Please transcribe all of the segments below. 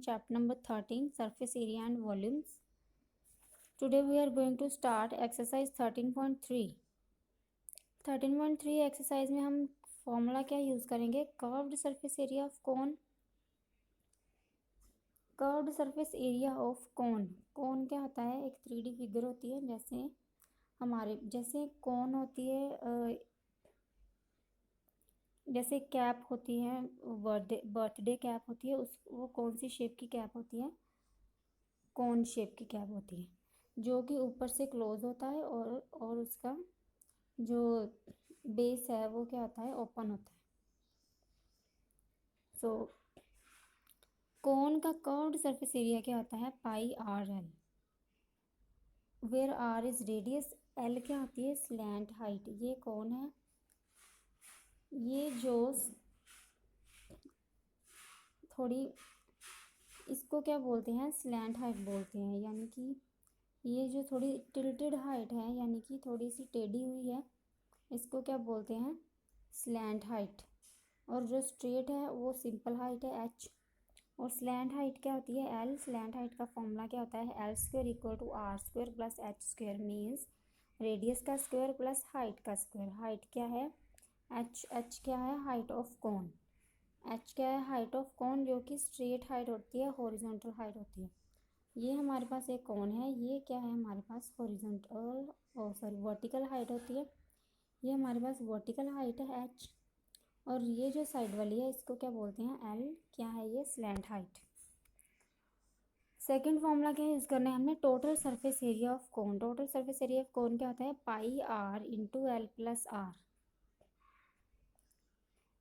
chapter number 13, surface area and volumes. Today we are going to start exercise 13.3. 13.3 exercise में हम formula क्या use करेंगे, curved surface area of cone. Curved surface area of cone, cone क्या होता है, एक 3D figure होती है, जैसे कोन होती है, जैसे कैप होती है, बर्थडे कैप होती है, वो कौन सी शेप की कैप होती है, कोन शेप की कैप होती है, जो कि ऊपर से क्लोज होता है और उसका जो बेस है वो क्या होता है, ओपन होता है। सो कोन का कर्व्ड सरफेस एरिया क्या होता है, pi are L, where R is radius, L क्या होती है, स्लैंट हाइट। ये कौन है, ये जो थोड़ी, इसको क्या बोलते हैं, स्लैंट हाइट बोलते हैं, यानी कि ये जो थोड़ी टिल्टेड हाइट है, यानी कि थोड़ी सी टेढ़ी हुई है, इसको क्या बोलते हैं, स्लैंट हाइट। और जो स्ट्रेट है वो सिंपल हाइट है, एच। और स्लैंट हाइट क्या होती है, एल। स्लैंट हाइट का फॉर्मूला क्या होता है, l square equal to r square plus h square, means radius का स्क्वायर प्लस हाइट का स्क्वायर। हाइट क्या है, एच। एच क्या है, हाइट ऑफ कोन। एच क्या है, हाइट ऑफ कोन, जो कि स्ट्रेट हाइट होती है, हॉरिजॉन्टल हाइट होती है। ये हमारे पास एक कोन है, ये क्या है हमारे पास, हॉरिजॉन्टल वर्टिकल हाइट होती है। ये हमारे पास वर्टिकल हाइट है, एच। और ये जो साइड वाली है इसको क्या बोलते हैं, एल। क्या है ये, स्लैंट हाइट। सेकंड फॉर्मूला क्या यूज़ करना है हमने, total surface area of cone. Total surface area of cone क्या होता है, pi are into L plus R.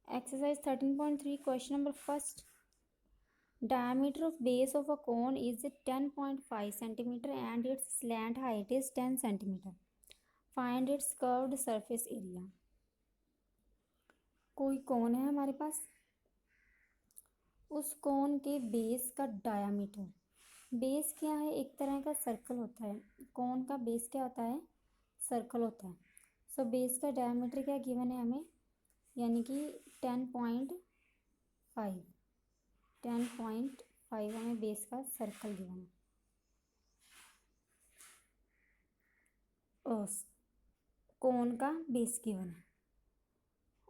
Exercise 13.3 question number first, diameter of base of a cone is 10.5 centimeter and its slant height is 10 centimeter. Find its curved surface area. कोई कोन है हमारे पास, उस कोन के base का diameter, base क्या है, एक तरह का सर्कल होता है, कोन का बेस क्या होता है, सर्कल होता है। सो बेस का डायामीटर क्या गिवन है हमें, यानी कि 10.5 हमें बेस का सर्कल गिवन है। कोन का बेस गिवन है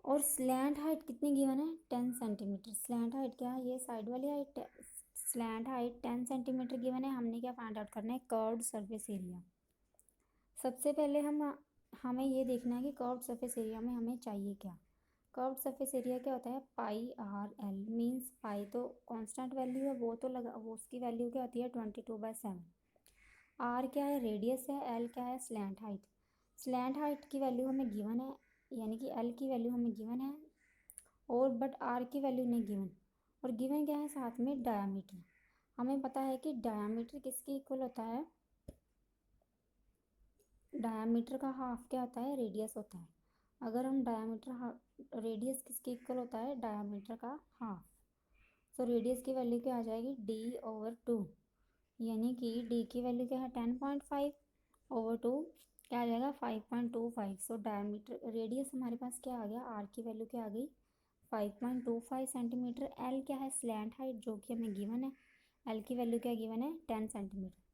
और स्लैंट हाइट कितनी गिवन है, 10 सेंटीमीटर। स्लैंट हाइट क्या है, ये साइड वाली height, slant height 10 centimetre given है। हमने क्या फाइंड आउट करना है, कर्व्ड सरफेस एरिया। सबसे पहले हमें ये देखना है कि कर्व्ड सरफेस एरिया में हमें चाहिए क्या। कर्व्ड सरफेस एरिया क्या होता है, पाई आर एल, मीन्स पाई तो कांस्टेंट वैल्यू है, वो उसकी वैल्यू क्या होती है, 22/7। आर क्या है, रेडियस है, एल क्या है, स्लैंट हाइट। स्लैंट हाइट की वैल्यू हमें गिवन है, यानी कि एल की वैल्यू हमें गिवन है, और बट आर की वैल्यू नहीं गिवन। और गिवन क्या है साथ में, डायामीटर। हमें पता है कि डायामीटर किसके इक्वल होता है, डायामीटर का हाफ क्या होता है, रेडियस होता है। अगर हम रेडियस किसके इक्वल होता है, डायामीटर का हाफ। तो रेडियस की वैल्यू क्या आ जाएगी, d/2, यानी कि d की वैल्यू क्या है, 10.5/2 क्या आ जाएगा, 5.25। सो डायमीटर, रेडियस हमारे पास क्या आ गया, आर की वैल्यू क्या आ गई, 5.25 सेंटीमीटर। एल क्या है, स्लैंट हाइट, जो कि हमें गिवन है, एल की वैल्यू क्या गिवन है, 10 सेंटीमीटर।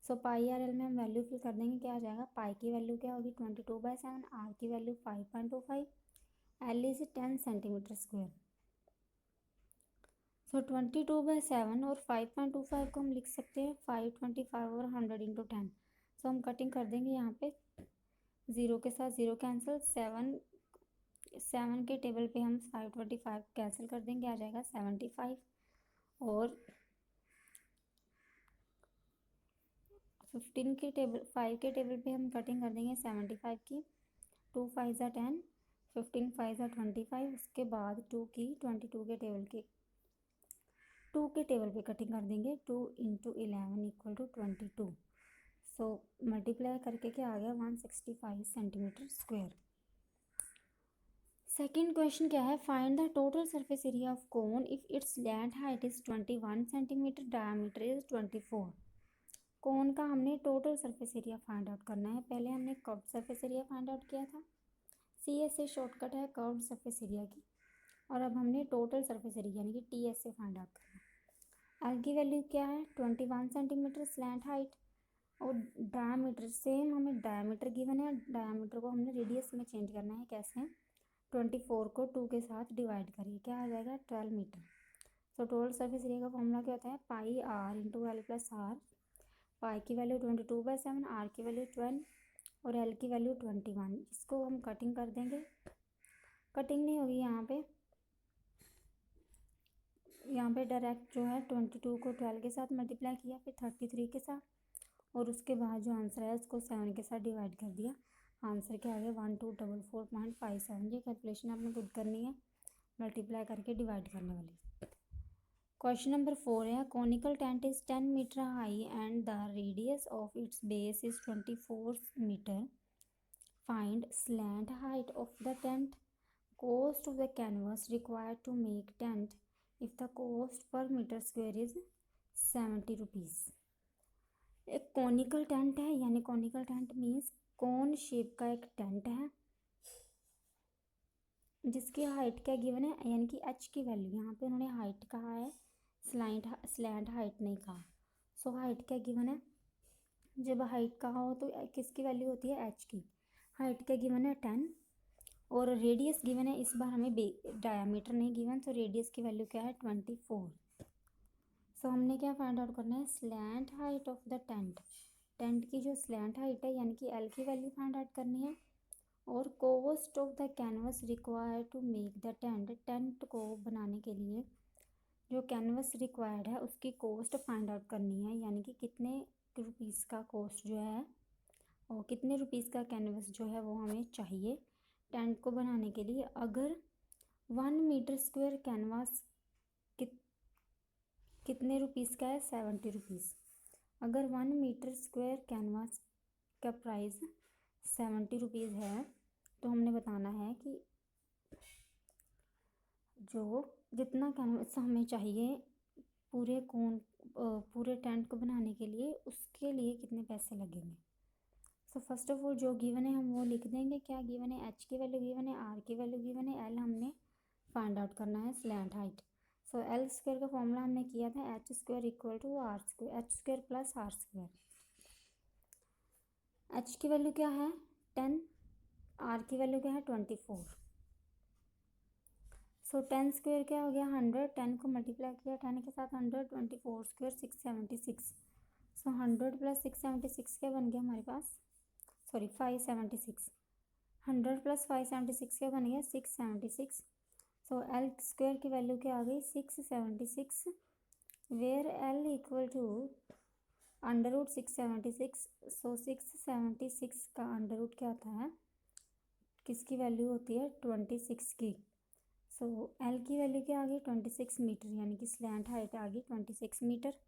सो पाई आर एल में हम वैल्यू फिल कर देंगे, क्या आ जाएगा, पाई की वैल्यू क्या होगी, 22/7, आर की value 5.25, L is 10 centimetre square. So 22/7 और 5.25 को हम लिख सकते हैं 525 और 100 × 10। सो हम कटिंग कर देंगे, यहाँ पे ज़ीरो के साथ ज़ीरो कैंसिल, 7 के टेबल पे हम 525 कैंसिल कर देंगे, आ जाएगा 75। और 5 के टेबल पे हम कटिंग कर देंगे 75 की, 2 5 ज़ा 10, 15 5 ज़ा 25। उसके बाद 2 के टेबल पे कटिंग कर देंगे, 2 × 11 इक्वल टू 22। सो मल्टीप्लाई करके क्या आ गया, 165 सेंटीमीटर स्क्वायर। सेकेंड क्वेश्चन क्या है, find the total surface area of cone if it's slant height is 21 centimetre, diameter is 24। कोन का हमने total surface area find out करना है। पहले हमने curved surface area find out किया था, CS से शॉर्टकट है कर्व्ड सरफेस एरिया की, और अब हमने टोटल सरफेस एरिया यानी कि TS से फाइंड आउट करना है। एल की वैल्यू क्या है 21 सेंटीमीटर स्लैंट हाइट, और डायामीटर सेम हमें डायामीटर गिवन है, डायामीटर को हमने रेडियस में चेंज करना है। कैसे? 24 को 2 के साथ डिवाइड करिए, क्या आ जाएगा 12 मीटर। तो टोटल सरफेस एरिया का फॉर्मूला क्या होता है pi are into L plus r. Pi की वैल्यू 22/7, आर की वैल्यू 12 और एल की वैल्यू 21। इसको हम कटिंग कर देंगे, कटिंग नहीं होगी यहाँ पे डायरेक्ट जो है 22 को 12 के साथ मल्टीप्लाई किया, फिर 33 के साथ, और उसके बाद जो आंसर है उसको 7 के साथ डिवाइड कर दिया। आंसर क्या आ गया 1244.57। ये कैलकुलेशन आपने खुद करनी है, मल्टीप्लाई करके डिवाइड करने वाली। क्वेश्चन नंबर 4 है conical tent is 10 metre high and the radius of its base is 24 metre. Find slant height of the tent, cost of the canvas required to make tent if the cost per meter square is 70 rupees। एक conical tent है, यानी conical tent means कौन shape का एक tent है जिसकी height क्या given है, यानी कि एच की वैल्यू, यहाँ पे उन्होंने हाइट कहा है, स्लैंट हाइट नहीं कहा। सो हाइट क्या गिवन है, जब हाइट कहा हो तो किसकी वैल्यू होती है एच की। हाइट क्या गिवन है 10, और रेडियस गिवन है, इस बार हमें डायामीटर नहीं गिवन, तो रेडियस की वैल्यू क्या है 24। सो हमने क्या फाइंड आउट करना है slant height of the tent. Tent की जो स्लैंट हाइट है यानी कि एल की वैल्यू फाइंड आउट करनी है, और cost of the canvas required to make the tent. Tent को बनाने के लिए जो कैनवस रिक्वायर्ड है उसकी कॉस्ट फाइंड आउट करनी है, यानी कि कितने रुपीज़ का कॉस्ट जो है और कितने रुपीज़ का कैनवस जो है वो हमें चाहिए टेंट को बनाने के लिए। अगर 1 मीटर स्क्वायर कैनवास कितने रुपीज़ का है 70 रुपीज़। अगर 1 मीटर स्क्वायर कैनवास का प्राइस 70 रुपीज़ है तो हमने बताना है कि जो जितना कैनवास हमें चाहिए पूरे टेंट को बनाने के लिए उसके लिए कितने पैसे लगेंगे। सो फर्स्ट ऑफ ऑल जो गिवन है हम वो लिख देंगे। क्या गिवन है एच की वैल्यू गिवन है, आर की वैल्यू गिवन है, एल हमने फाइंड आउट करना है slant height. So l square का फॉर्मूला हमने किया था h square equal to r square, h square plus r square. H की वैल्यू क्या है 10, आर की वैल्यू क्या है 24। सो 10 स्क्वायर क्या हो गया 100, 10 को मल्टीप्लाई किया 10 के साथ 100, 24 स्क्वायर 676। सो 100 प्लस 676 क्या बन गया हमारे पास, सॉरी 576। 100 प्लस 576 क्या बन गया 676। सो एल स्क्वायर की वैल्यू क्या आ गई 676, where l equal to under root 676। So 676 का अंडर रूट क्या होता है, किसकी वैल्यू होती है 26 की। सो एल की वैल्यू क्या आ गई 26 मीटर, यानी कि स्लैंट हाइट आ गई 26 metre.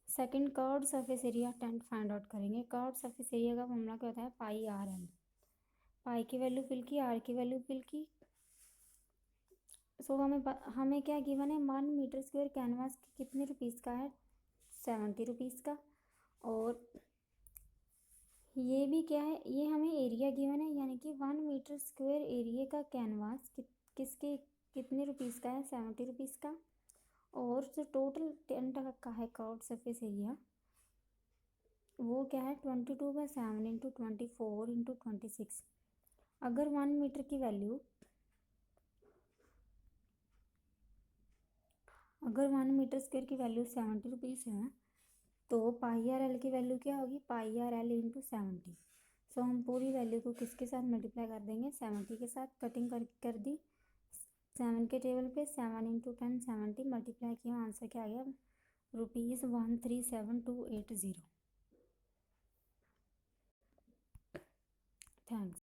Second curved surface area tent find out करेंगे। कर्व्ड सरफेस एरिया का फॉर्मूला क्या होता है पाई आर एल। पाई की वैल्यू फिल की, आर की वैल्यू फिल की। सो हमें क्या गिवन है 1 मीटर स्क्वायर कैनवास कितने रुपीज़ का है 70 रुपीज़ का, और ये भी क्या है ये हमें एरिया गिवन है, यानी कि 1 मीटर स्क्वायर एरिया का कैनवास किसके कितने रुपीज़ का है 70 रुपीज़ का। और जो टोटल टेंट का है कर्व्ड सरफेस एरिया वो क्या है 22/7 इंटू 24 इंटू 26। अगर 1 मीटर की वैल्यू अगर 1 मीटर स्क्वायर की वैल्यू 70 रुपीज़ है तो पाई आर एल की वैल्यू क्या होगी पाई आर एल इंटू 70। सो हम पूरी वैल्यू को किसके साथ मल्टीप्लाई कर देंगे 70 के साथ। कटिंग कर दी 7 के टेबल पे 7 इंटू 10 70 मल्टीप्लाई किया, आंसर क्या आ गया ₹137,280। थैंक्स।